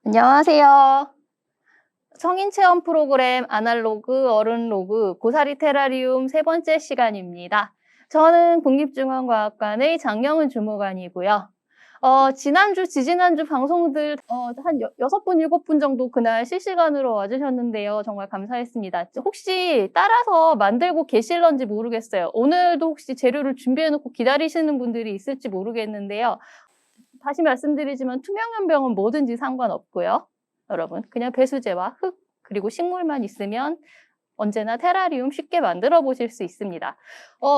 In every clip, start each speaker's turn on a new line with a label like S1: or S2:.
S1: 안녕하세요. 성인 체험 프로그램 아날로그 어른 로그 고사리 테라리움 세 번째 시간입니다. 저는 국립중앙과학관의 장영은 주무관이고요. 지난주, 지지난주 방송들 한 6분, 7분 정도 그날 실시간으로 와주셨는데요. 정말 감사했습니다. 혹시 따라서 만들고 계실런지 모르겠어요. 오늘도 혹시 재료를 준비해놓고 기다리시는 분들이 있을지 모르겠는데요. 다시 말씀드리지만 투명연병은 뭐든지 상관없고요. 여러분 그냥 배수제와 흙 그리고 식물만 있으면 언제나 테라리움 쉽게 만들어 보실 수 있습니다.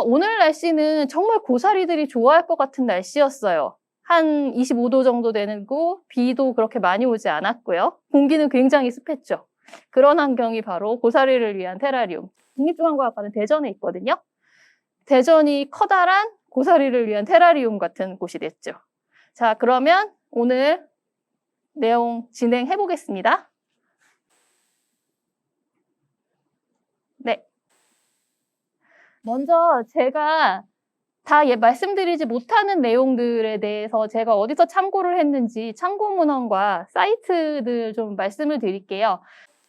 S1: 오늘 날씨는 정말 고사리들이 좋아할 것 같은 날씨였어요. 한 25도 정도 되고 비도 그렇게 많이 오지 않았고요. 공기는 굉장히 습했죠. 그런 환경이 바로 고사리를 위한 테라리움. 국립중앙과학관은 대전에 있거든요. 대전이 커다란 고사리를 위한 테라리움 같은 곳이 됐죠. 자, 그러면 오늘 내용 진행해 보겠습니다. 네. 먼저 제가 다 말씀드리지 못하는 내용들에 대해서 제가 어디서 참고를 했는지 참고 문헌과 사이트들 좀 말씀을 드릴게요.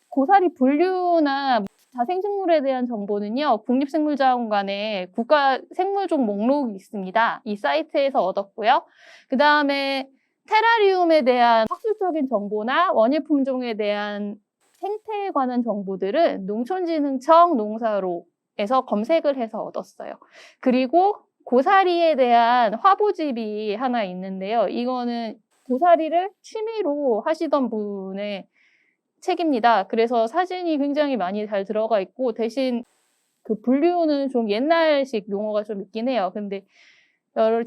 S1: 고사리 분류나 자생식물에 대한 정보는요, 국립생물자원관에 국가생물종 목록이 있습니다. 이 사이트에서 얻었고요. 그 다음에 테라리움에 대한 학술적인 정보나 원예 품종에 대한 생태에 관한 정보들은 농촌진흥청 농사로에서 검색을 해서 얻었어요. 그리고 고사리에 대한 화보집이 하나 있는데요. 이거는 고사리를 취미로 하시던 분의 책입니다. 그래서 사진이 굉장히 많이 잘 들어가 있고 대신 그 분류는 좀 옛날식 용어가 좀 있긴 해요. 근데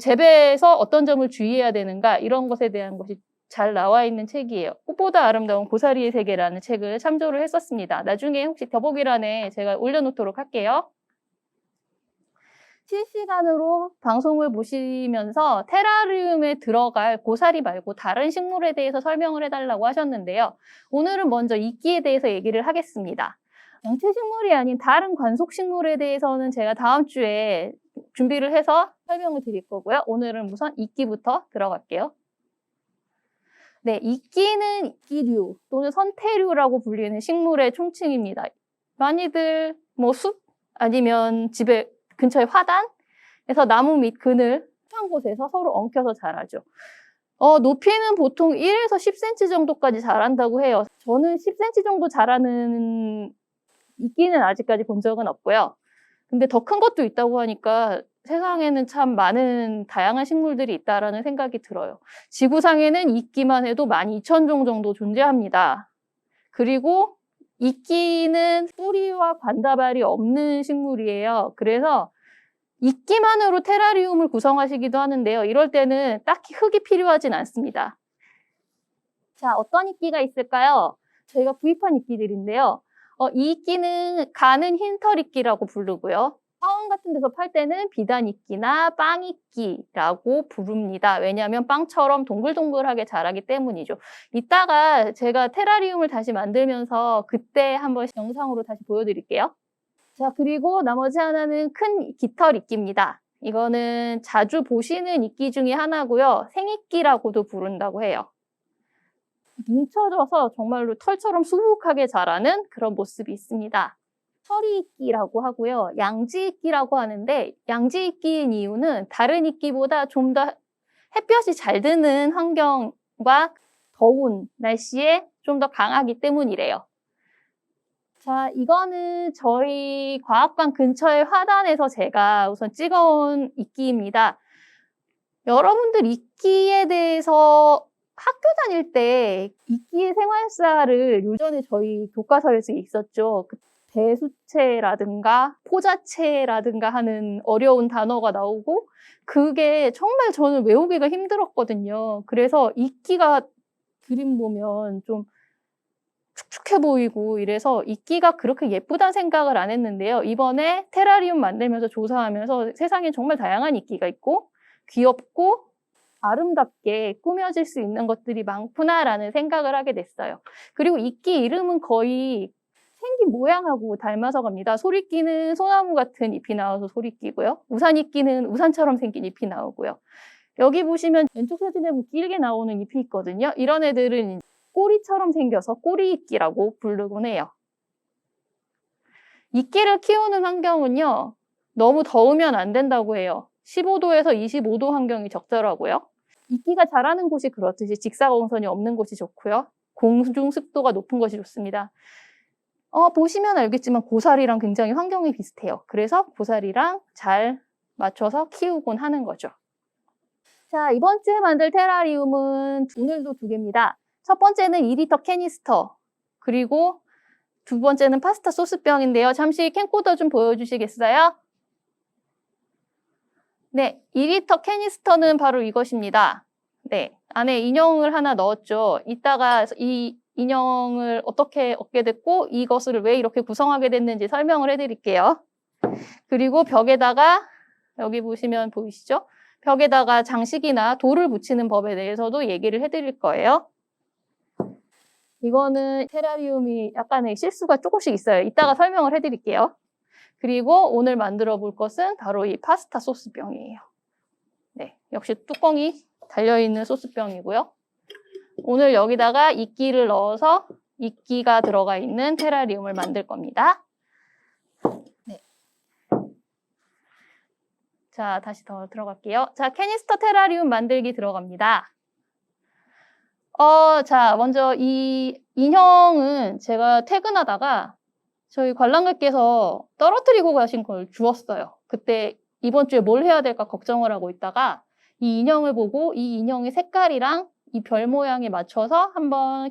S1: 재배에서 어떤 점을 주의해야 되는가 이런 것에 대한 것이 잘 나와 있는 책이에요. 꽃보다 아름다운 고사리의 세계라는 책을 참조를 했었습니다. 나중에 혹시 더보기란에 제가 올려놓도록 할게요. 실시간으로 방송을 보시면서 테라리움에 들어갈 고사리 말고 다른 식물에 대해서 설명을 해달라고 하셨는데요. 오늘은 먼저 이끼에 대해서 얘기를 하겠습니다. 양체식물이 아닌 다른 관속식물에 대해서는 제가 다음 주에 준비를 해서 설명을 드릴 거고요. 오늘은 우선 이끼부터 들어갈게요. 네, 이끼는 이끼류 또는 선태류라고 불리는 식물의 총칭입니다. 많이들 숲 아니면 집에 근처에 화단에서 나무 밑 그늘 한 곳에서 서로 엉켜서 자라죠. 높이는 보통 1에서 10cm 정도까지 자란다고 해요. 저는 10cm 정도 자라는 이끼는 아직까지 본 적은 없고요. 근데 더 큰 것도 있다고 하니까 세상에는 참 많은 다양한 식물들이 있다라는 생각이 들어요. 지구상에는 이끼만 해도 12,000종 정도 존재합니다. 그리고 이끼는 뿌리와 관다발이 없는 식물이에요. 그래서 이끼만으로 테라리움을 구성하시기도 하는데요. 이럴 때는 딱히 흙이 필요하진 않습니다. 자, 어떤 이끼가 있을까요? 저희가 구입한 이끼들인데요. 이 이끼는 가는 흰털 이끼라고 부르고요. 사원 같은 데서 팔 때는 비단 이끼나 빵 이끼라고 부릅니다. 왜냐하면 빵처럼 동글동글하게 자라기 때문이죠. 이따가 제가 테라리움을 다시 만들면서 그때 한번 영상으로 다시 보여드릴게요. 자, 그리고 나머지 하나는 큰 깃털 이끼입니다. 이거는 자주 보시는 이끼 중에 하나고요. 생이끼라고도 부른다고 해요. 뭉쳐져서 정말로 털처럼 수북하게 자라는 그런 모습이 있습니다. 서리이끼라고 하고요. 양지이끼라고 하는데 양지이끼인 이유는 다른 이끼보다 좀 더 햇볕이 잘 드는 환경과 더운 날씨에 좀 더 강하기 때문이래요. 자, 이거는 저희 과학관 근처의 화단에서 제가 우선 찍어온 이끼입니다. 여러분들 이끼에 대해서 학교 다닐 때 이끼의 생활사를 요전에 저희 교과서에서 있었죠. 대수체라든가 포자체라든가 하는 어려운 단어가 나오고 그게 정말 저는 외우기가 힘들었거든요. 그래서 이끼가 그림 보면 좀 축축해 보이고 이래서 이끼가 그렇게 예쁘다는 생각을 안 했는데요. 이번에 테라리움 만들면서 조사하면서 세상에 정말 다양한 이끼가 있고 귀엽고 아름답게 꾸며질 수 있는 것들이 많구나라는 생각을 하게 됐어요. 그리고 이끼 이름은 거의 생긴 모양하고 닮아서 갑니다. 소리끼는 소나무 같은 잎이 나와서 소리끼고요. 우산이끼는 우산처럼 생긴 잎이 나오고요. 여기 보시면 왼쪽 사진에 보면 길게 나오는 잎이 있거든요. 이런 애들은 꼬리처럼 생겨서 꼬리이끼라고 부르곤 해요. 이끼를 키우는 환경은요, 너무 더우면 안 된다고 해요. 15도에서 25도 환경이 적절하고요. 이끼가 자라는 곳이 그렇듯이 직사광선이 없는 곳이 좋고요. 공중 습도가 높은 것이 좋습니다. 보시면 알겠지만 고사리랑 굉장히 환경이 비슷해요. 그래서 고사리랑 잘 맞춰서 키우곤 하는 거죠. 자, 이번 주에 만들 테라리움은 오늘도 2개입니다. 첫 번째는 2리터 캐니스터, 그리고 두 번째는 파스타 소스병인데요. 잠시 캠코더 좀 보여주시겠어요? 네, 2리터 캐니스터는 바로 이것입니다. 네, 안에 인형을 하나 넣었죠. 이따가 이 인형을 어떻게 얻게 됐고 이것을 왜 이렇게 구성하게 됐는지 설명을 해드릴게요. 그리고 벽에다가 여기 보시면 보이시죠? 벽에다가 장식이나 돌을 붙이는 법에 대해서도 얘기를 해드릴 거예요. 이거는 테라리움이 약간의 실수가 조금씩 있어요. 이따가 설명을 해드릴게요. 그리고 오늘 만들어 볼 것은 바로 이 파스타 소스병이에요. 네, 역시 뚜껑이 달려있는 소스병이고요. 오늘 여기다가 이끼를 넣어서 이끼가 들어가 있는 테라리움을 만들 겁니다. 네. 자, 다시 더 들어갈게요. 자, 캐니스터 테라리움 만들기 들어갑니다. 자, 먼저 이 인형은 제가 퇴근하다가 저희 관람객께서 떨어뜨리고 가신 걸 주웠어요. 그때 이번 주에 뭘 해야 될까 걱정을 하고 있다가 이 인형을 보고 이 인형의 색깔이랑 이 별 모양에 맞춰서 한번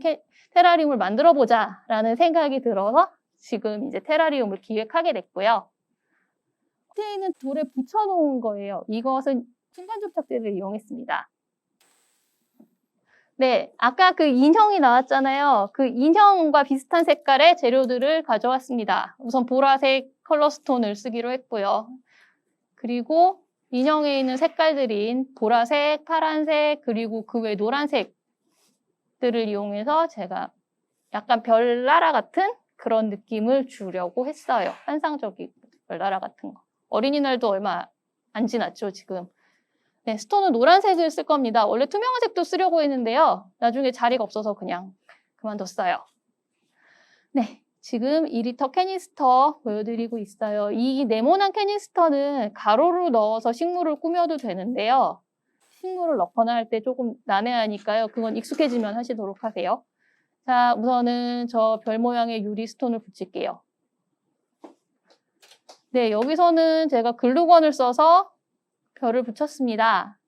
S1: 테라리움을 만들어 보자라는 생각이 들어서 지금 이제 테라리움을 기획하게 됐고요. 밑에 있는 돌에 붙여놓은 거예요. 이것은 순간접착제를 이용했습니다. 네, 아까 그 인형이 나왔잖아요. 그 인형과 비슷한 색깔의 재료들을 가져왔습니다. 우선 보라색 컬러 스톤을 쓰기로 했고요. 그리고 인형에 있는 색깔들인 보라색, 파란색, 그리고 그 외 노란색들을 이용해서 제가 약간 별나라 같은 그런 느낌을 주려고 했어요. 환상적인 별나라 같은 거. 어린이날도 얼마 안 지났죠, 지금. 네, 스톤은 노란색을 쓸 겁니다. 원래 투명한 색도 쓰려고 했는데요. 나중에 자리가 없어서 그냥 그만뒀어요. 네, 지금 2리터 캐니스터 보여드리고 있어요. 이 네모난 캐니스터는 가로로 넣어서 식물을 꾸며도 되는데요. 식물을 넣거나 할 때 조금 난해하니까요. 그건 익숙해지면 하시도록 하세요. 자, 우선은 저 별 모양의 유리 스톤을 붙일게요. 네, 여기서는 제가 글루건을 써서 별을 붙였습니다.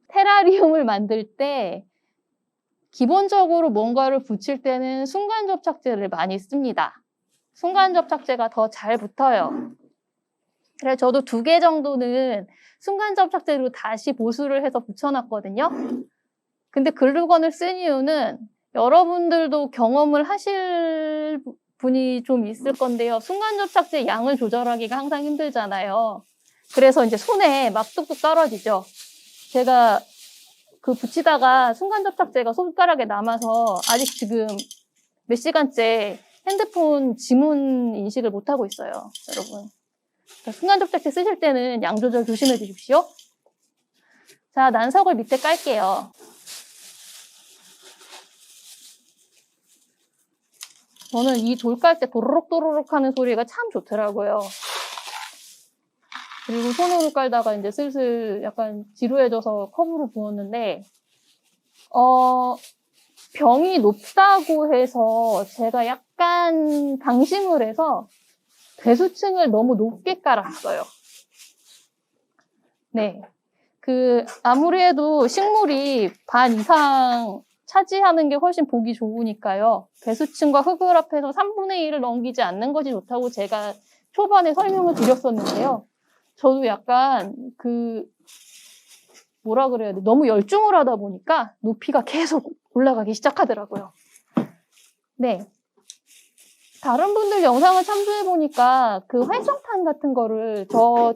S1: 테라리움을 만들 때 기본적으로 뭔가를 붙일 때는 순간접착제를 많이 씁니다. 순간접착제가 더 잘 붙어요. 그래서 저도 2개 정도는 순간접착제로 다시 보수를 해서 붙여놨거든요. 근데 글루건을 쓴 이유는 여러분들도 경험을 하실 분이 좀 있을 건데요. 순간접착제 양을 조절하기가 항상 힘들잖아요. 그래서 이제 손에 막 뚝뚝 떨어지죠. 제가 그 붙이다가 순간접착제가 손가락에 남아서 아직 지금 몇 시간째 핸드폰 지문 인식을 못하고 있어요, 여러분. 순간접착제 쓰실 때는 양 조절 조심해 주십시오. 자, 난석을 밑에 깔게요. 저는 이 돌 깔 때 도로록 하는 소리가 참 좋더라고요. 그리고 손으로 깔다가 이제 슬슬 약간 지루해져서 컵으로 부었는데, 병이 높다고 해서 제가 약간 방심을 해서 배수층을 너무 높게 깔았어요. 네. 아무래도 식물이 반 이상 차지하는 게 훨씬 보기 좋으니까요. 배수층과 흙을 합해서 3분의 1을 넘기지 않는 것이 좋다고 제가 초반에 설명을 드렸었는데요. 저도 약간 뭐라 그래야 돼. 너무 열중을 하다 보니까 높이가 계속 올라가기 시작하더라고요. 네. 다른 분들 영상을 참조해보니까 그 활성탄 같은 거를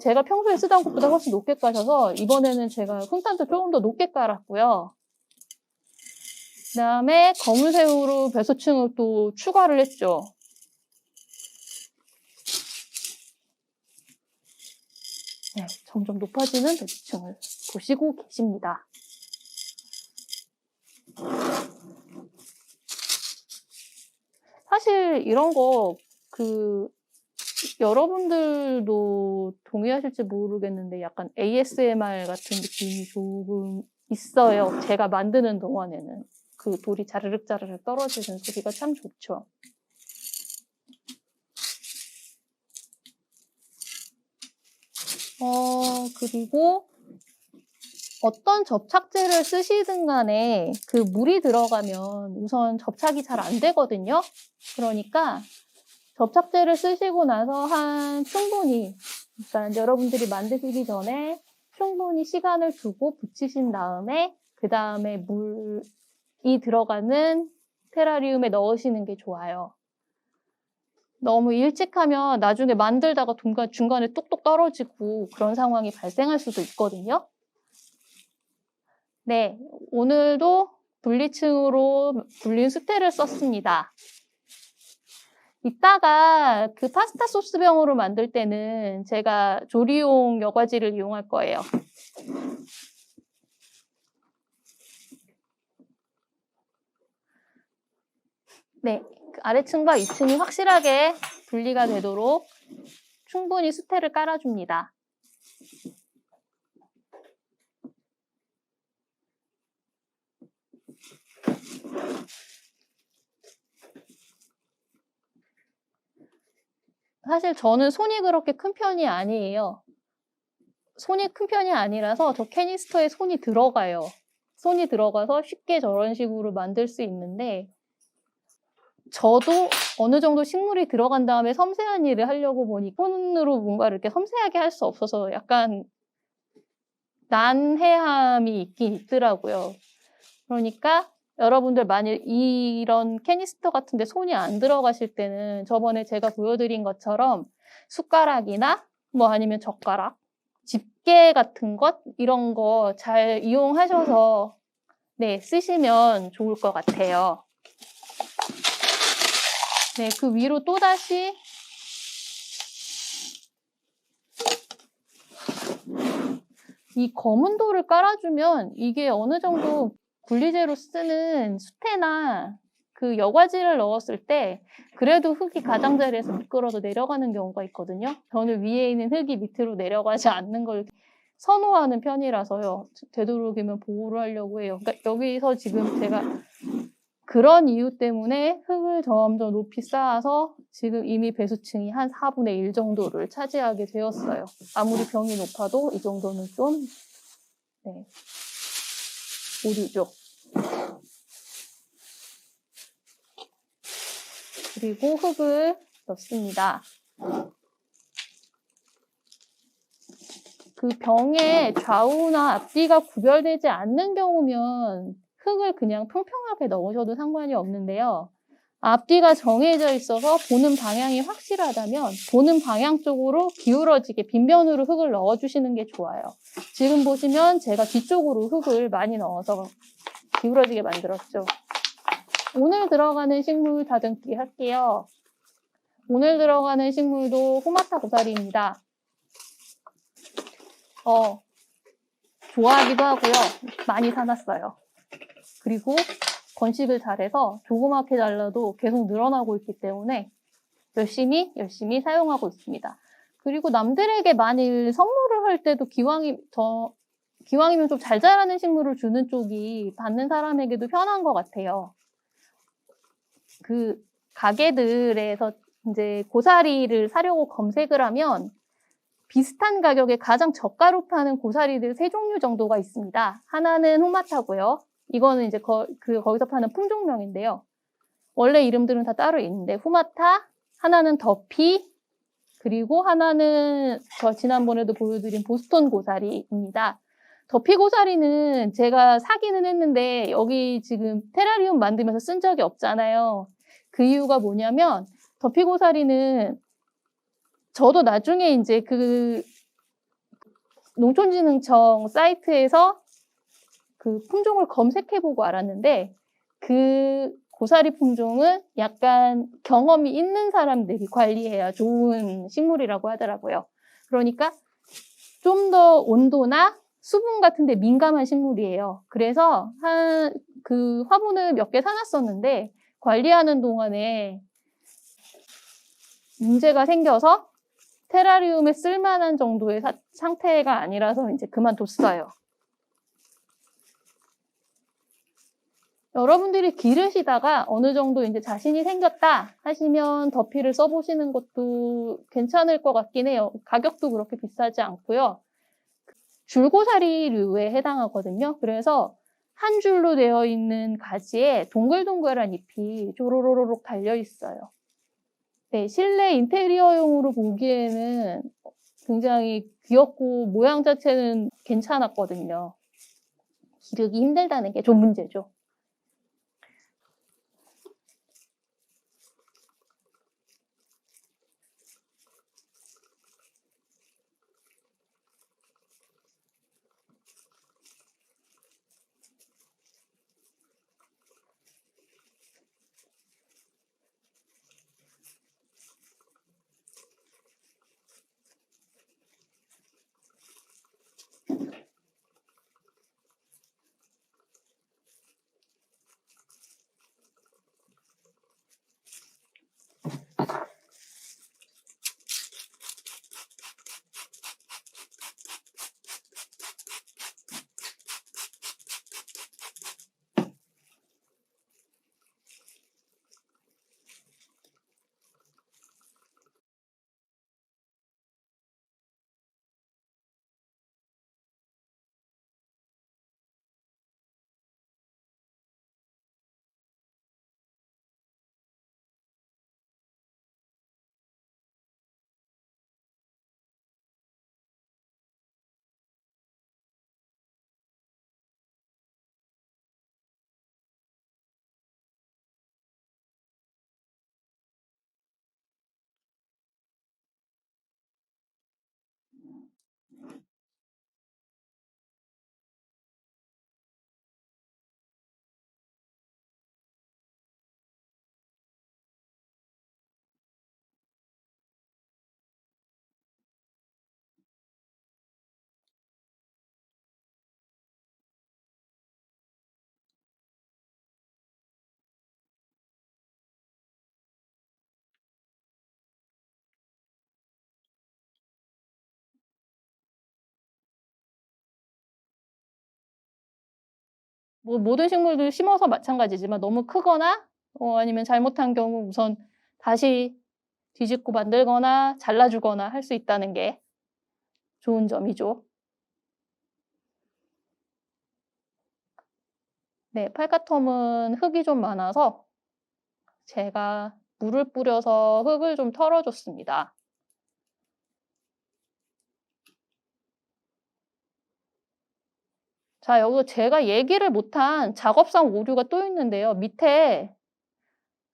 S1: 제가 평소에 쓰던 것보다 훨씬 높게 까셔서 이번에는 제가 손탄도 조금 더 높게 깔았고요. 그 다음에 검은새우로 배수층을 또 추가를 했죠. 네, 점점 높아지는 배수층을 보시고 계십니다. 사실 이런 거 여러분들도 동의하실지 모르겠는데 약간 ASMR 같은 느낌이 조금 있어요. 제가 만드는 동안에는. 그 돌이 자르륵 자르륵 떨어지는 소리가 참 좋죠. 그리고 어떤 접착제를 쓰시든 간에 그 물이 들어가면 우선 접착이 잘 안 되거든요. 그러니까 접착제를 쓰시고 나서 충분히, 그러니까 여러분들이 만드시기 전에 충분히 시간을 두고 붙이신 다음에 그 다음에 물이 들어가는 테라리움에 넣으시는 게 좋아요. 너무 일찍 하면 나중에 만들다가 중간에 뚝뚝 떨어지고 그런 상황이 발생할 수도 있거든요. 네, 오늘도 분리층으로 불린 수태를 썼습니다. 이따가 그 파스타 소스병으로 만들 때는 제가 조리용 여과지를 이용할 거예요. 네, 그 아래층과 위층이 확실하게 분리가 되도록 충분히 수태를 깔아줍니다. 사실 저는 손이 그렇게 큰 편이 아니에요. 손이 큰 편이 아니라서 저 캐니스터에 손이 들어가요. 손이 들어가서 쉽게 저런 식으로 만들 수 있는데 저도 어느 정도 식물이 들어간 다음에 섬세한 일을 하려고 보니 손으로 뭔가를 이렇게 섬세하게 할 수 없어서 약간 난해함이 있긴 있더라고요. 그러니까 여러분들 만일 이런 캐니스터 같은데 손이 안 들어가실 때는 저번에 제가 보여드린 것처럼 숟가락이나 뭐 아니면 젓가락, 집게 같은 것 이런 거 잘 이용하셔서 네, 쓰시면 좋을 것 같아요. 네, 그 위로 또다시 이 검은 돌을 깔아주면 이게 어느 정도 분리제로 쓰는 수태나 그 여과지를 넣었을 때 그래도 흙이 가장자리에서 미끄러져 내려가는 경우가 있거든요. 저는 위에 있는 흙이 밑으로 내려가지 않는 걸 선호하는 편이라서요. 되도록이면 보호를 하려고 해요. 그러니까 여기서 지금 제가 그런 이유 때문에 흙을 점점 높이 쌓아서 지금 이미 배수층이 한 4분의 1 정도를 차지하게 되었어요. 아무리 벽이 높아도 이 정도는 좀 네, 오류죠. 그리고 흙을 넣습니다. 그 병의 좌우나 앞뒤가 구별되지 않는 경우면 흙을 그냥 평평하게 넣으셔도 상관이 없는데요. 앞뒤가 정해져 있어서 보는 방향이 확실하다면 보는 방향 쪽으로 기울어지게 빈면으로 흙을 넣어주시는 게 좋아요. 지금 보시면 제가 뒤쪽으로 흙을 많이 넣어서 기울어지게 만들었죠. 오늘 들어가는 식물 다듬기 할게요. 오늘 들어가는 식물도 호마타 고사리입니다. 좋아하기도 하고요. 많이 사놨어요. 그리고 건식을 잘해서 조그맣게 잘라도 계속 늘어나고 있기 때문에 열심히 사용하고 있습니다. 그리고 남들에게 만일 선물을 할 때도 기왕이면 좀 잘 자라는 식물을 주는 쪽이 받는 사람에게도 편한 것 같아요. 그 가게들에서 이제 고사리를 사려고 검색을 하면 비슷한 가격에 가장 저가로 파는 고사리들 3종류 정도가 있습니다. 하나는 호마타고요. 이거는 이제 거기서 파는 품종명인데요. 원래 이름들은 다 따로 있는데 호마타, 하나는 더피, 그리고 하나는 저 지난번에도 보여드린 보스턴 고사리입니다. 더피 고사리는 제가 사기는 했는데 여기 지금 테라리움 만들면서 쓴 적이 없잖아요. 그 이유가 뭐냐면 더피 고사리는 저도 나중에 이제 그 농촌진흥청 사이트에서 그 품종을 검색해보고 알았는데 그 고사리 품종은 약간 경험이 있는 사람들이 관리해야 좋은 식물이라고 하더라고요. 그러니까 좀 더 온도나 수분 같은 데 민감한 식물이에요. 그래서 그 화분을 몇 개 사놨었는데 관리하는 동안에 문제가 생겨서 테라리움에 쓸만한 정도의 상태가 아니라서 이제 그만뒀어요. 여러분들이 기르시다가 어느 정도 이제 자신이 생겼다 하시면 더피를 써보시는 것도 괜찮을 것 같긴 해요. 가격도 그렇게 비싸지 않고요. 줄고사리류에 해당하거든요. 그래서 한 줄로 되어 있는 가지에 동글동글한 잎이 조로로록 달려 있어요. 네, 실내 인테리어용으로 보기에는 굉장히 귀엽고 모양 자체는 괜찮았거든요. 기르기 힘들다는 게 좀 문제죠. 뭐 모든 식물들 심어서 마찬가지지만 너무 크거나 아니면 잘못한 경우 우선 다시 뒤집고 만들거나 잘라주거나 할 수 있다는 게 좋은 점이죠. 네, 팔카텀은 흙이 좀 많아서 제가 물을 뿌려서 흙을 좀 털어줬습니다. 자, 여기서 제가 얘기를 못한 작업상 오류가 또 있는데요. 밑에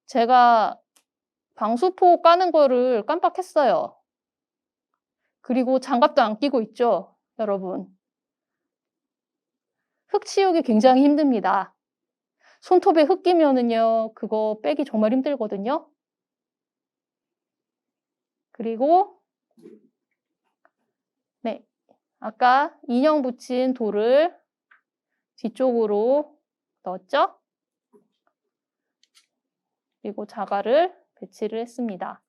S1: 제가 방수포 까는 거를 깜빡했어요. 그리고 장갑도 안 끼고 있죠, 여러분. 흙 치우기 굉장히 힘듭니다. 손톱에 흙 끼면은요, 그거 빼기 정말 힘들거든요. 그리고 네, 아까 인형 붙인 돌을 뒤쪽으로 넣었죠? 그리고 자갈을 배치를 했습니다.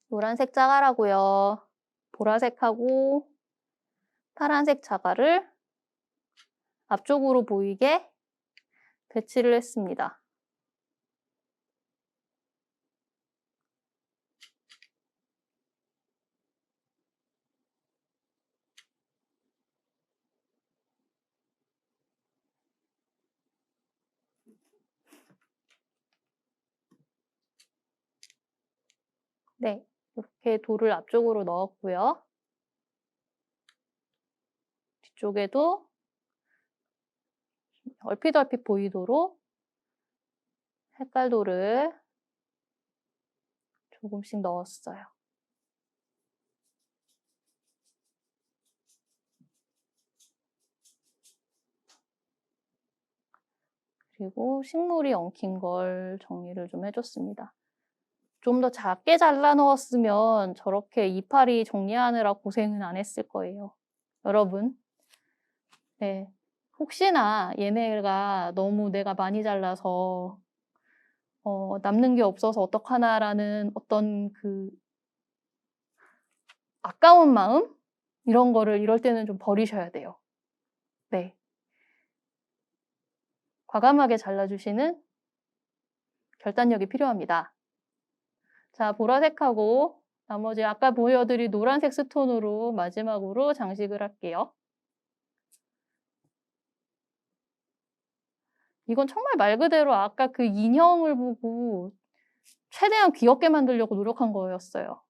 S1: 노란색 자갈하고요. 보라색하고 파란색 자갈을 앞쪽으로 보이게 배치를 했습니다. 네, 이렇게 돌을 앞쪽으로 넣었고요. 뒤쪽에도 얼핏얼핏 보이도록 색깔돌을 조금씩 넣었어요. 그리고 식물이 엉킨 걸 정리를 좀 해줬습니다. 좀 더 작게 잘라 넣었으면 저렇게 이파리 정리하느라 고생은 안 했을 거예요. 여러분, 네. 혹시나 얘네가 너무 내가 많이 잘라서 남는 게 없어서 어떡하나라는 어떤 그 아까운 마음? 이런 거를 이럴 때는 좀 버리셔야 돼요. 네. 과감하게 잘라주시는 결단력이 필요합니다. 자, 보라색하고 나머지 아까 보여드린 노란색 스톤으로 마지막으로 장식을 할게요. 이건 정말 말 그대로 아까 그 인형을 보고 최대한 귀엽게 만들려고 노력한 거였어요.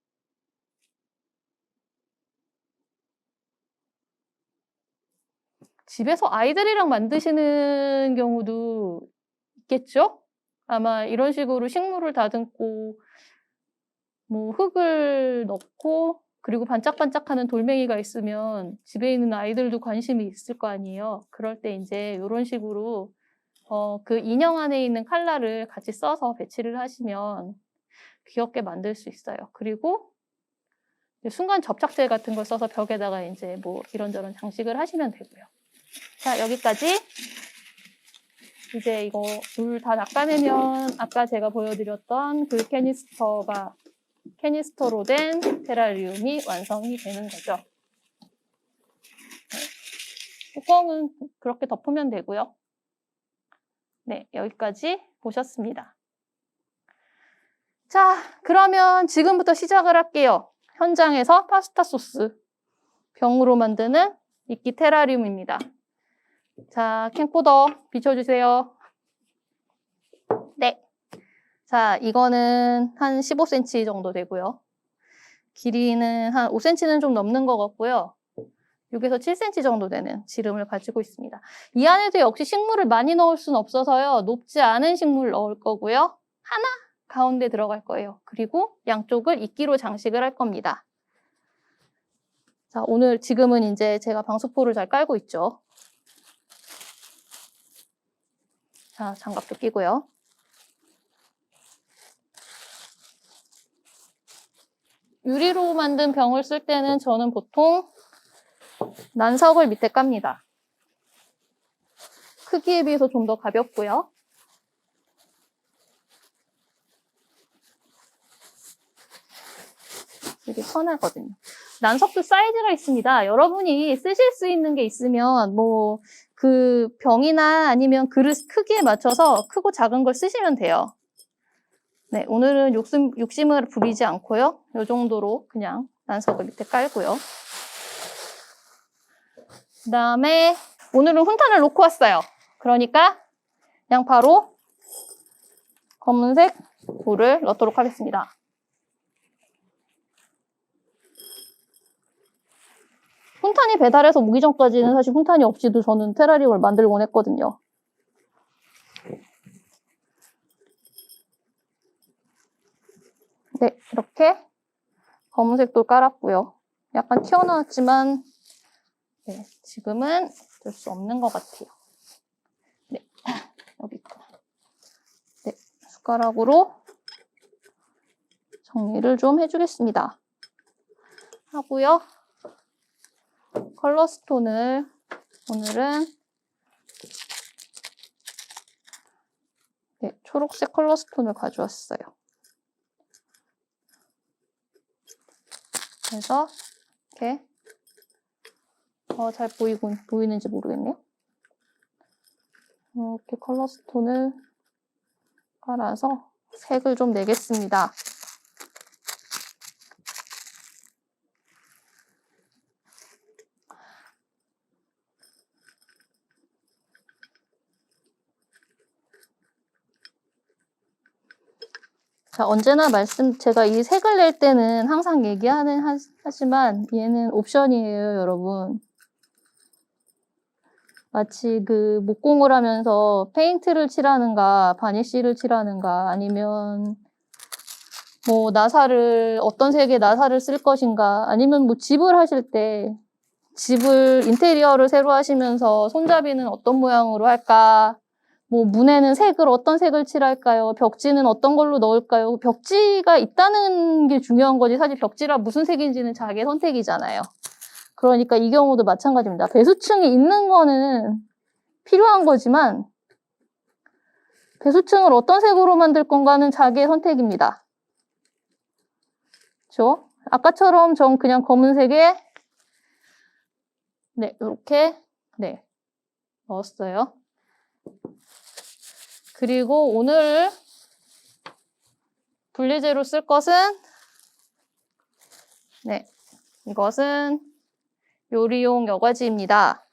S1: 집에서 아이들이랑 만드시는 경우도 있겠죠? 아마 이런 식으로 식물을 다듬고 뭐 흙을 넣고 그리고 반짝반짝하는 돌멩이가 있으면 집에 있는 아이들도 관심이 있을 거 아니에요. 그럴 때 이제 이런 식으로 그 인형 안에 있는 칼라를 같이 써서 배치를 하시면 귀엽게 만들 수 있어요. 그리고 순간 접착제 같은 걸 써서 벽에다가 이제 뭐 이런저런 장식을 하시면 되고요. 자, 여기까지. 이제 이거 물 다 닦아내면 아까 제가 보여드렸던 그 캐니스터로 된 테라리움이 완성이 되는 거죠. 뚜껑은 그렇게 덮으면 되고요. 네, 여기까지 보셨습니다. 자, 그러면 지금부터 시작을 할게요. 현장에서 파스타 소스 병으로 만드는 이끼 테라리움입니다. 자, 캠코더 비춰주세요. 네. 자, 이거는 한 15cm 정도 되고요. 길이는 한 5cm는 좀 넘는 것 같고요. 6에서 7cm 정도 되는 지름을 가지고 있습니다. 이 안에도 역시 식물을 많이 넣을 수는 없어서요. 높지 않은 식물을 넣을 거고요. 하나 가운데 들어갈 거예요. 그리고 양쪽을 이끼로 장식을 할 겁니다. 자, 지금은 이제 제가 방수포를 잘 깔고 있죠. 자, 장갑도 끼고요. 유리로 만든 병을 쓸 때는 저는 보통 난석을 밑에 깝니다. 크기에 비해서 좀 더 가볍고요. 되게 편하거든요. 난석도 사이즈가 있습니다. 여러분이 쓰실 수 있는 게 있으면 뭐 그 병이나 아니면 그릇 크기에 맞춰서 크고 작은 걸 쓰시면 돼요. 네, 오늘은 욕심을 부리지 않고요. 이 정도로 그냥 난석을 밑에 깔고요. 그 다음에 오늘은 훈탄을 놓고 왔어요. 그러니까 그냥 바로 검은색 돌을 넣도록 하겠습니다. 훈탄이 배달해서 오기 전까지는 사실 훈탄이 없이도 저는 테라리움을 만들곤 했거든요. 네, 이렇게 검은색 돌 깔았고요. 약간 튀어나왔지만 네, 지금은 어쩔 수 없는 것 같아요. 네, 여기 있구나. 네, 숟가락으로 정리를 좀 해주겠습니다. 하고요. 컬러 스톤을 오늘은 네, 초록색 컬러 스톤을 가져왔어요. 그래서 이렇게 잘 보이는지 모르겠네요. 이렇게 컬러 스톤을 깔아서 색을 좀 내겠습니다. 자, 언제나 제가 이 색을 낼 때는 항상 하지만 얘는 옵션이에요, 여러분. 마치 그 목공을 하면서 페인트를 칠하는가, 바니쉬를 칠하는가, 아니면 뭐 어떤 색의 나사를 쓸 것인가, 아니면 뭐 집을 하실 때 인테리어를 새로 하시면서 손잡이는 어떤 모양으로 할까, 뭐 문에는 어떤 색을 칠할까요? 벽지는 어떤 걸로 넣을까요? 벽지가 있다는 게 중요한 거지 사실 벽지라 무슨 색인지는 자기의 선택이잖아요. 그러니까 이 경우도 마찬가지입니다. 배수층이 있는 거는 필요한 거지만 배수층을 어떤 색으로 만들 건가는 자기의 선택입니다. 그렇죠? 아까처럼 전 그냥 검은색에 네, 이렇게 네, 넣었어요. 그리고 오늘 분리재료 쓸 것은 네, 이것은 요리용 여과지입니다.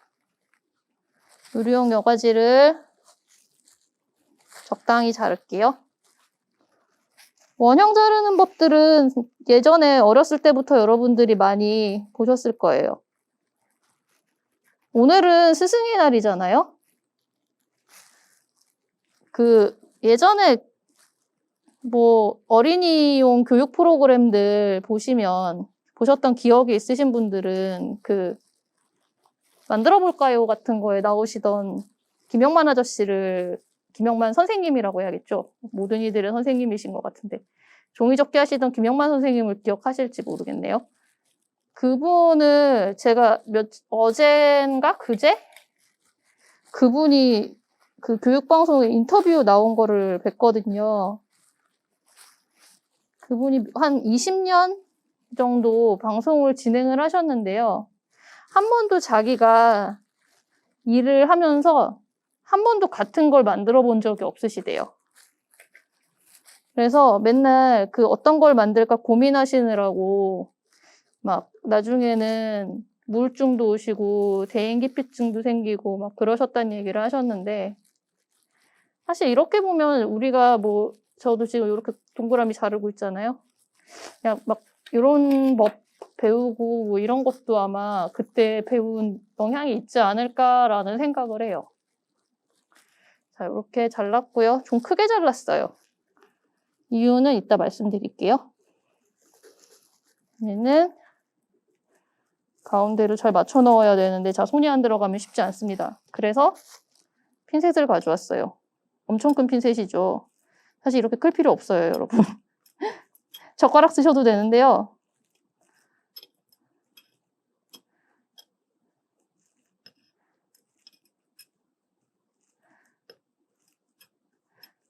S1: 요리용 여과지를 적당히 자를게요. 원형 자르는 법들은 예전에 어렸을 때부터 여러분들이 많이 보셨을 거예요. 오늘은 스승의 날이잖아요. 예전에 뭐 어린이용 교육 프로그램들 보셨던 기억이 있으신 분들은 만들어 볼까요 같은 거에 나오시던 김영만 아저씨를 김영만 선생님이라고 해야겠죠. 모든 이들의 선생님이신 것 같은데 종이접기 하시던 김영만 선생님을 기억하실지 모르겠네요. 그분을 제가 어젠가 그제 그분이 그 교육방송에 인터뷰 나온 거를 뵀거든요. 그분이 한 20년 정도 방송을 진행을 하셨는데요. 한 번도 자기가 일을 하면서 한 번도 같은 걸 만들어 본 적이 없으시대요. 그래서 맨날 어떤 걸 만들까 고민하시느라고 막 나중에는 우울증도 오시고 대인기피증도 생기고 막 그러셨다는 얘기를 하셨는데 사실 이렇게 보면 우리가 저도 지금 이렇게 동그라미 자르고 있잖아요. 그냥 막 이런 법 배우고 이런 것도 아마 그때 배운 영향이 있지 않을까라는 생각을 해요. 자, 이렇게 잘랐고요. 좀 크게 잘랐어요. 이유는 이따 말씀드릴게요. 얘는 가운데로 잘 맞춰 넣어야 되는데 손이 안 들어가면 쉽지 않습니다. 그래서 핀셋을 가져왔어요. 엄청 큰 핀셋이죠. 사실 이렇게 클 필요 없어요, 여러분. 젓가락 쓰셔도 되는데요.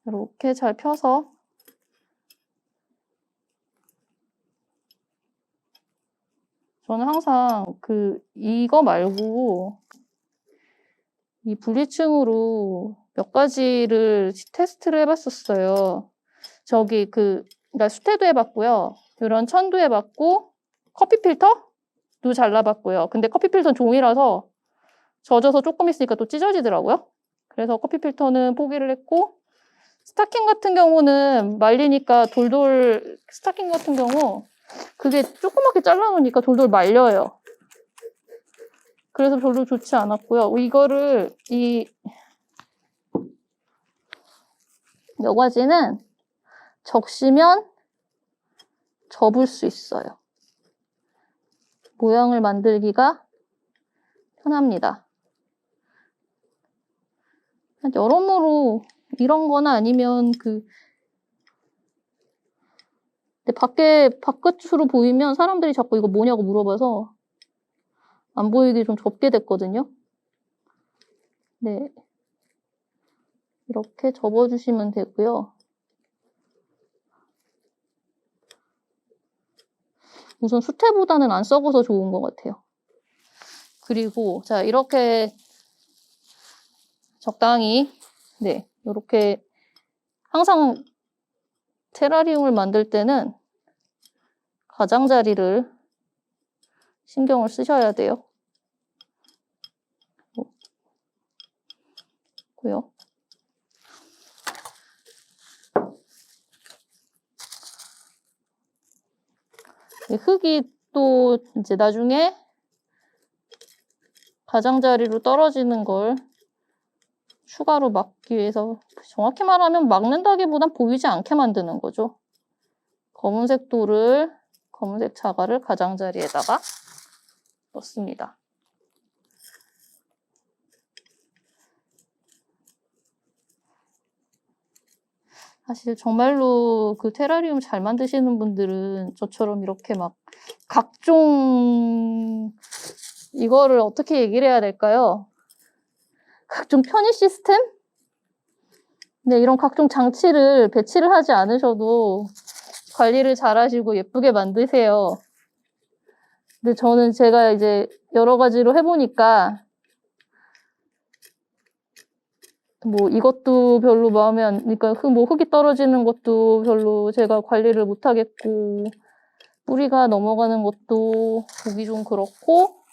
S1: 이렇게 잘 펴서 저는 항상 이거 말고 이 분리층으로 몇 가지를 테스트를 해봤었어요. 그러니까 수태도 해봤고요. 이런 천도 해봤고 커피 필터도 잘라봤고요. 근데 커피 필터는 종이라서 젖어서 조금 있으니까 또 찢어지더라고요. 그래서 커피 필터는 포기를 했고 스타킹 같은 경우는 말리니까 스타킹 같은 경우 그게 조그맣게 잘라놓으니까 돌돌 말려요. 그래서 별로 좋지 않았고요. 이 여과지는 적시면 접을 수 있어요. 모양을 만들기가 편합니다. 여러모로 이런 거나 아니면 근데 바깥으로 보이면 사람들이 자꾸 이거 뭐냐고 물어봐서 안 보이게 좀 접게 됐거든요. 네. 이렇게 접어주시면 되고요. 우선 수태보다는 안 썩어서 좋은 것 같아요. 그리고 자, 이렇게 적당히 네, 이렇게 항상 테라리움을 만들 때는 가장자리를 신경을 쓰셔야 돼요. 고요. 흙이 또 이제 나중에 가장자리로 떨어지는 걸 추가로 막기 위해서 정확히 말하면 막는다기보단 보이지 않게 만드는 거죠. 검은색 자갈을 가장자리에다가 넣습니다. 사실 정말로 테라리움 잘 만드시는 분들은 저처럼 이렇게 막 각종 이거를 어떻게 얘기를 해야 될까요? 각종 편의 시스템? 네, 이런 각종 장치를 배치를 하지 않으셔도 관리를 잘 하시고 예쁘게 만드세요. 근데 저는 제가 이제 여러 가지로 해보니까 뭐 이것도 별로 마음에 안, 그러니까 흙이 떨어지는 것도 별로 제가 관리를 못 하겠고, 뿌리가 넘어가는 것도 보기 좀 그렇고,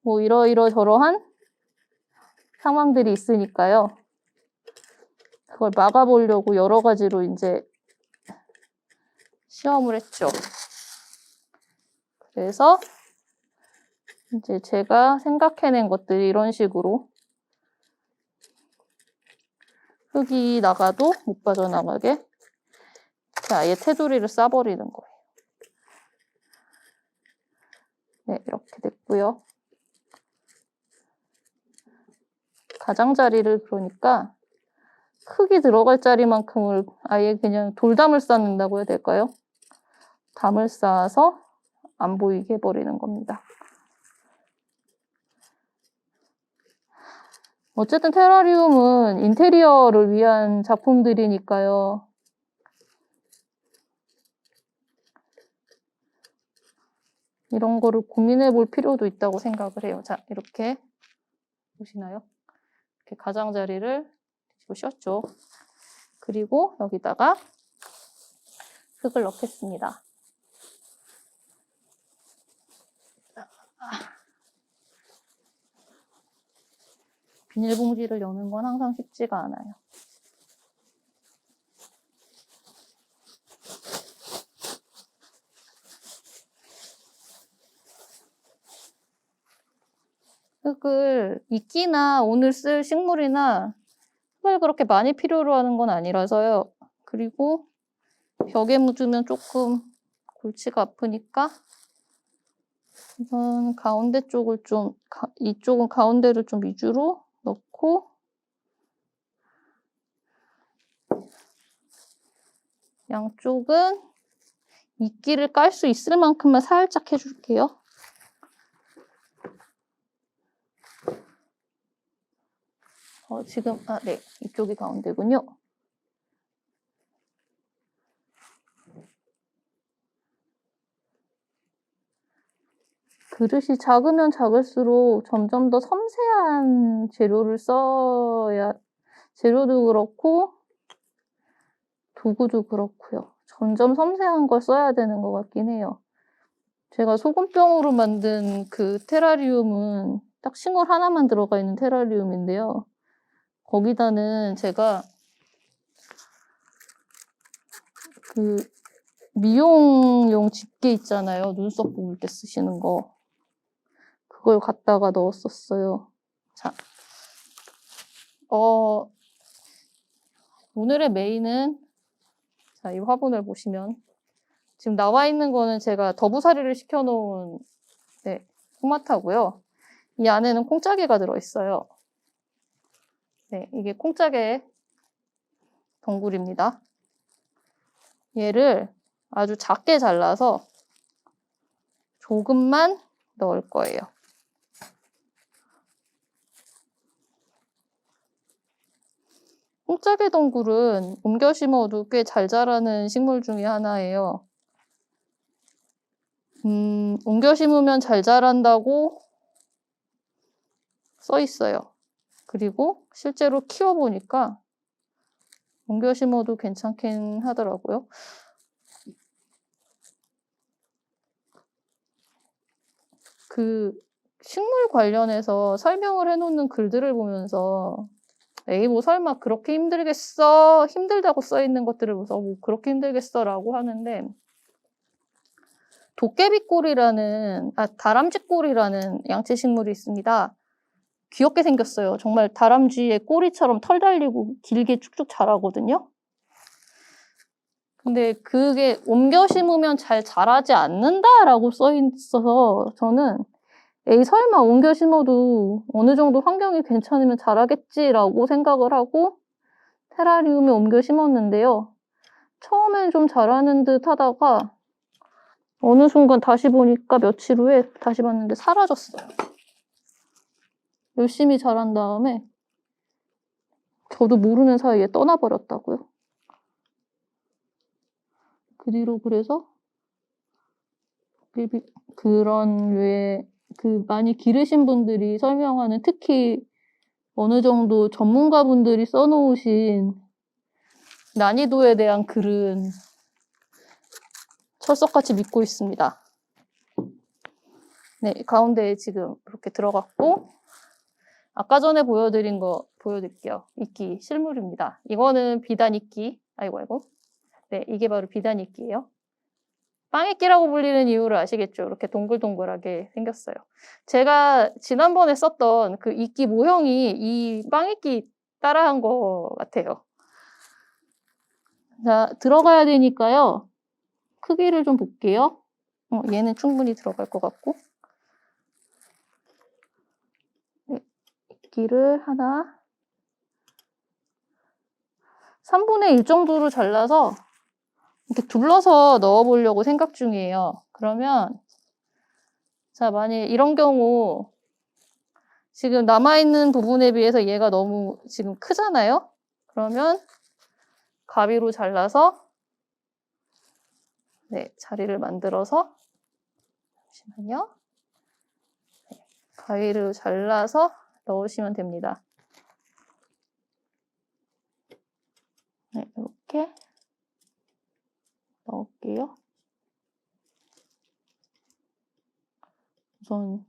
S1: 뭐 이러저러한 상황들이 있으니까요. 그걸 막아보려고 여러 가지로 이제 시험을 했죠. 그래서 이제 제가 생각해낸 것들이 이런 식으로 흙이 나가도 못 빠져나가게 아예 테두리를 싸버리는 거예요. 네, 이렇게 됐고요. 가장자리를 그러니까 흙이 들어갈 자리만큼을 아예 그냥 돌담을 쌓는다고 해야 될까요? 담을 쌓아서 안 보이게 해버리는 겁니다. 어쨌든 테라리움은 인테리어를 위한 작품들이니까요. 이런 거를 고민해 볼 필요도 있다고 생각을 해요. 자, 이렇게 보시나요? 이렇게 가장자리를 뒤집어 씌웠죠. 그리고 여기다가 흙을 넣겠습니다. 비닐봉지를 여는 건 항상 쉽지가 않아요. 흙을 이끼나 오늘 쓸 식물이나 흙을 그렇게 많이 필요로 하는 건 아니라서요. 그리고 벽에 묻으면 조금 골치가 아프니까 우선 가운데 쪽을 좀, 이쪽은 가운데를 좀 위주로 넣고 양쪽은 이끼를 깔 수 있을 만큼만 살짝 해줄게요. 지금, 네. 이쪽이 가운데군요. 그릇이 작으면 작을수록 점점 더 섬세한 재료를 써야, 재료도 그렇고, 도구도 그렇고요. 점점 섬세한 걸 써야 되는 것 같긴 해요. 제가 소금병으로 만든 그 테라리움은 딱 식물 하나만 들어가 있는 테라리움인데요. 거기다는 제가 그 미용용 집게 있잖아요. 눈썹 뽑을 때 쓰시는 거. 그걸 갖다가 넣었었어요. 자, 오늘의 메인은, 자, 이 화분을 보시면 지금 나와 있는 거는 제가 더부살이를 시켜놓은 토마토고요. 이 안에는 콩짜개가 들어있어요. 네, 이게 콩짜개 덩굴입니다. 얘를 아주 작게 잘라서 조금만 넣을 거예요. 콩짜개 덩굴은 옮겨 심어도 꽤 잘 자라는 식물 중에 하나예요. 옮겨 심으면 잘 자란다고 써 있어요. 그리고 실제로 키워보니까 옮겨 심어도 괜찮긴 하더라고요. 그 식물 관련해서 설명을 해놓는 글들을 보면서 에이 뭐 설마 그렇게 힘들겠어? 힘들다고 써있는 것들을 보면서 뭐 그렇게 힘들겠어? 라고 하는데 도깨비꼬리라는 다람쥐꼬리라는 양채식물이 있습니다. 귀엽게 생겼어요. 정말 다람쥐의 꼬리처럼 털 달리고 길게 쭉쭉 자라거든요. 근데 그게 옮겨 심으면 잘 자라지 않는다라고 써 있어서 저는 에이 설마 옮겨 심어도 어느 정도 환경이 괜찮으면 자라겠지라고 생각을 하고 테라리움에 옮겨 심었는데요. 처음엔 좀 자라는 듯 하다가 어느 순간 다시 보니까 며칠 후에 다시 봤는데 사라졌어요. 열심히 자란 다음에 저도 모르는 사이에 떠나버렸다고요. 그 뒤로 그래서 그런 류의 많이 기르신 분들이 설명하는, 특히 어느 정도 전문가분들이 써놓으신 난이도에 대한 글은 철석같이 믿고 있습니다. 네, 가운데에 지금 이렇게 들어갔고, 아까 전에 보여드린 거 보여드릴게요. 이끼 실물입니다. 이거는 비단 이끼. 아이고. 네, 이게 바로 비단 이끼예요. 빵이끼라고 불리는 이유를 아시겠죠? 이렇게 동글동글하게 생겼어요. 제가 지난번에 썼던 그 이끼 모형이 이 빵이끼 따라한 것 같아요. 자, 들어가야 되니까요. 크기를 좀 볼게요. 얘는 충분히 들어갈 것 같고. 네, 이끼를 하나 3분의 1 정도로 잘라서 이렇게 둘러서 넣어보려고 생각 중이에요. 그러면 자, 만약에 이런 경우 지금 남아있는 부분에 비해서 얘가 너무 지금 크잖아요? 그러면 가위로 잘라서 네, 자리를 만들어서 잠시만요. 네, 가위로 잘라서 넣으시면 됩니다. 네, 이렇게 넣을게요. 우선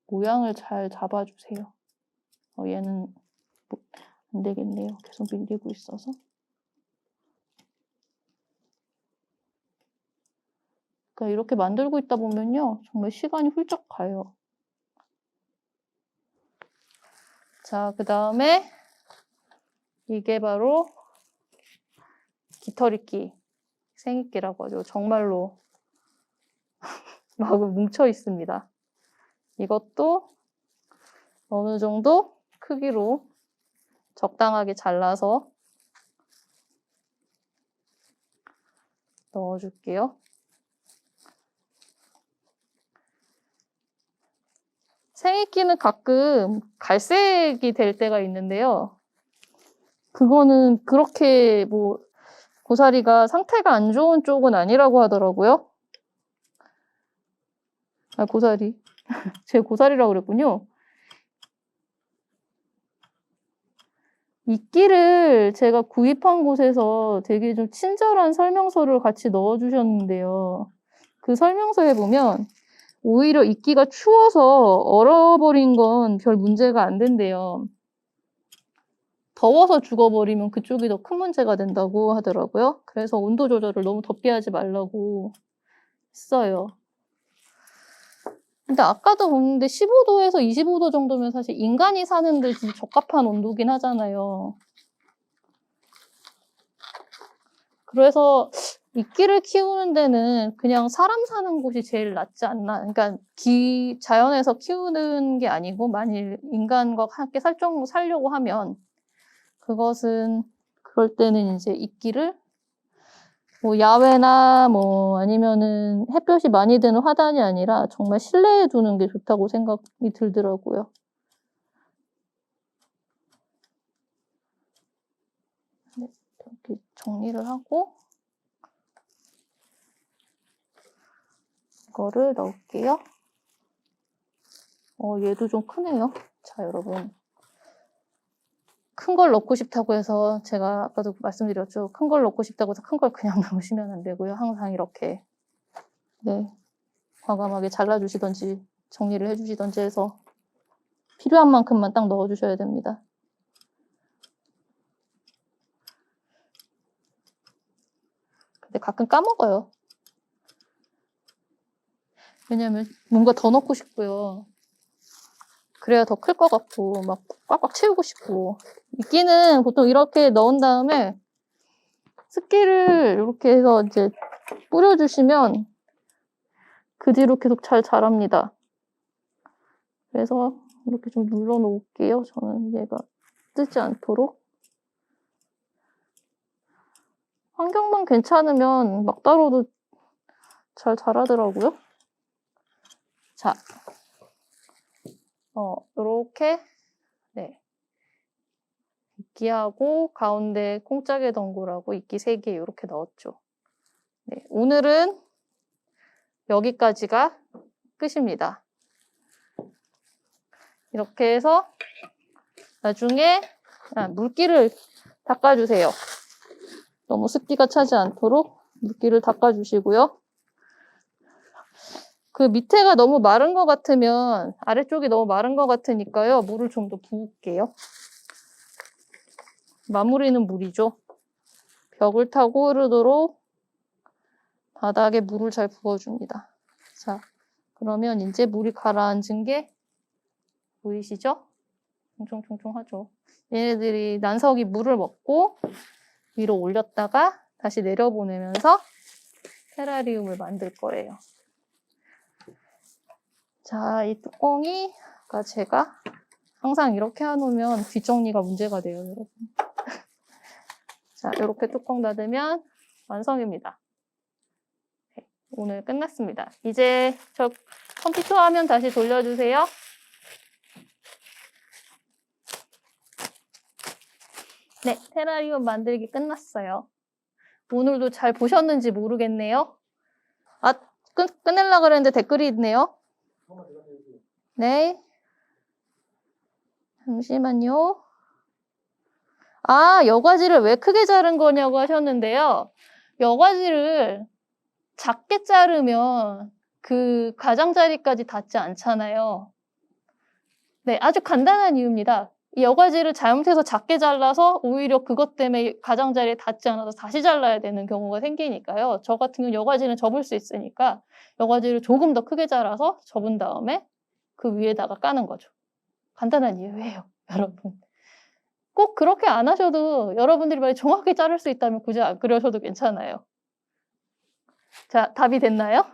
S1: 모양을 잘 잡아주세요. 얘는 안 되겠네요. 계속 밀리고 있어서. 그러니까 이렇게 만들고 있다 보면요. 정말 시간이 훌쩍 가요. 자, 그 다음에 이게 바로 깃털이끼, 생이끼라고 하죠. 정말로 막 뭉쳐 있습니다. 이것도 어느 정도 크기로 적당하게 잘라서 넣어줄게요. 생이끼는 가끔 갈색이 될 때가 있는데요. 그거는 그렇게 뭐 고사리가 상태가 안 좋은 쪽은 아니라고 하더라고요. 아, 고사리. 제가 고사리라고 그랬군요. 이끼를 제가 구입한 곳에서 되게 좀 친절한 설명서를 같이 넣어주셨는데요. 그 설명서에 보면 오히려 이끼가 추워서 얼어버린 건 별 문제가 안 된대요. 더워서 죽어버리면 그쪽이 더 큰 문제가 된다고 하더라고요. 그래서 온도 조절을 너무 덥게 하지 말라고 했어요. 근데 아까도 보는데 15도에서 25도 정도면 사실 인간이 사는 데 적합한 온도긴 하잖아요. 그래서 이끼를 키우는 데는 그냥 사람 사는 곳이 제일 낫지 않나. 그러니까 자연에서 키우는 게 아니고 만일 인간과 함께 살려고 하면 그것은 그럴 때는 이제 이끼를 뭐 야외나 뭐 아니면은 햇볕이 많이 드는 화단이 아니라 정말 실내에 두는 게 좋다고 생각이 들더라고요. 네, 이렇게 정리를 하고 이거를 넣을게요. 얘도 좀 크네요. 자, 여러분. 큰 걸 넣고 싶다고 해서 제가 아까도 말씀드렸죠. 큰 걸 넣고 싶다고 해서 큰 걸 그냥 넣으시면 안 되고요. 항상 이렇게 네, 과감하게 잘라주시던지 정리를 해주시던지 해서 필요한 만큼만 딱 넣어주셔야 됩니다. 근데 가끔 까먹어요. 왜냐면 뭔가 더 넣고 싶고요. 그래야 더 클 것 같고 막 꽉꽉 채우고 싶고. 이끼는 보통 이렇게 넣은 다음에 습기를 이렇게 해서 이제 뿌려주시면 그 뒤로 계속 잘 자랍니다. 그래서 이렇게 좀 눌러 놓을게요. 저는 얘가 뜨지 않도록. 환경만 괜찮으면 막다로도 잘 자라더라고요. 자, 요렇게, 네. 이끼하고 가운데 콩짝의 덩굴하고 이끼 3개 이렇게 넣었죠. 네, 오늘은 여기까지가 끝입니다. 이렇게 해서 나중에 물기를 닦아주세요. 너무 습기가 차지 않도록 물기를 닦아주시고요. 그 밑에가 너무 마른 것 같으면 아래쪽이 너무 마른 것 같으니까요. 물을 좀 더 부을게요. 마무리는 물이죠. 벽을 타고 흐르도록 바닥에 물을 잘 부어줍니다. 자, 그러면 이제 물이 가라앉은 게 보이시죠? 총총총총하죠. 얘네들이 난석이 물을 먹고 위로 올렸다가 다시 내려보내면서 테라리움을 만들 거예요. 자, 이 뚜껑이 아까 제가 항상 이렇게 해놓으면 뒷정리가 문제가 돼요, 여러분. 자, 이렇게 뚜껑 닫으면 완성입니다. 네, 오늘 끝났습니다. 이제 저 컴퓨터 화면 다시 돌려주세요. 네, 테라리움 만들기 끝났어요. 오늘도 잘 보셨는지 모르겠네요. 아, 끝내려고 그랬는데 댓글이 있네요. 네. 잠시만요. 아, 여과지를 왜 크게 자른 거냐고 하셨는데요. 여과지를 작게 자르면 그 가장자리까지 닿지 않잖아요. 네, 아주 간단한 이유입니다. 이 여과지를 잘못해서 작게 잘라서 오히려 그것 때문에 가장자리에 닿지 않아서 다시 잘라야 되는 경우가 생기니까요. 저 같은 경우는 여과지는 접을 수 있으니까 여과지를 조금 더 크게 잘라서 접은 다음에 그 위에다가 까는 거죠. 간단한 이유예요, 여러분. 꼭 그렇게 안 하셔도 여러분들이 만약 정확히 자를 수 있다면 굳이 안 그러셔도 괜찮아요. 자, 답이 됐나요?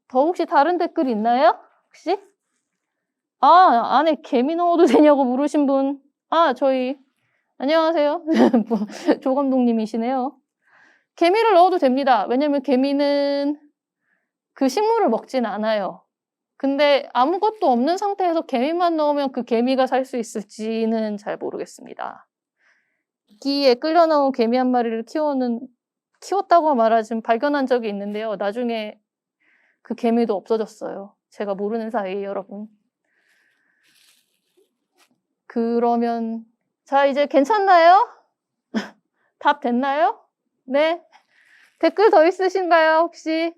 S1: 더 혹시 다른 댓글 있나요? 혹시? 아, 안에 개미 넣어도 되냐고 물으신 분. 아, 저희 안녕하세요. 조 감독님이시네요. 개미를 넣어도 됩니다. 왜냐면 개미는 그 식물을 먹진 않아요. 근데 아무것도 없는 상태에서 개미만 넣으면 그 개미가 살 수 있을지는 잘 모르겠습니다. 이끼에 끌려 나온 개미 한 마리를 키웠다고 말하지만 발견한 적이 있는데요. 나중에 그 개미도 없어졌어요. 제가 모르는 사이에 여러분. 그러면 자, 이제 괜찮나요? 답 됐나요? 네. 댓글 더 있으신가요, 혹시?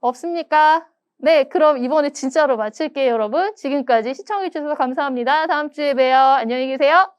S1: 없습니까? 네, 그럼 이번에 진짜로 마칠게요, 여러분. 지금까지 시청해주셔서 감사합니다. 다음 주에 봬요. 안녕히 계세요.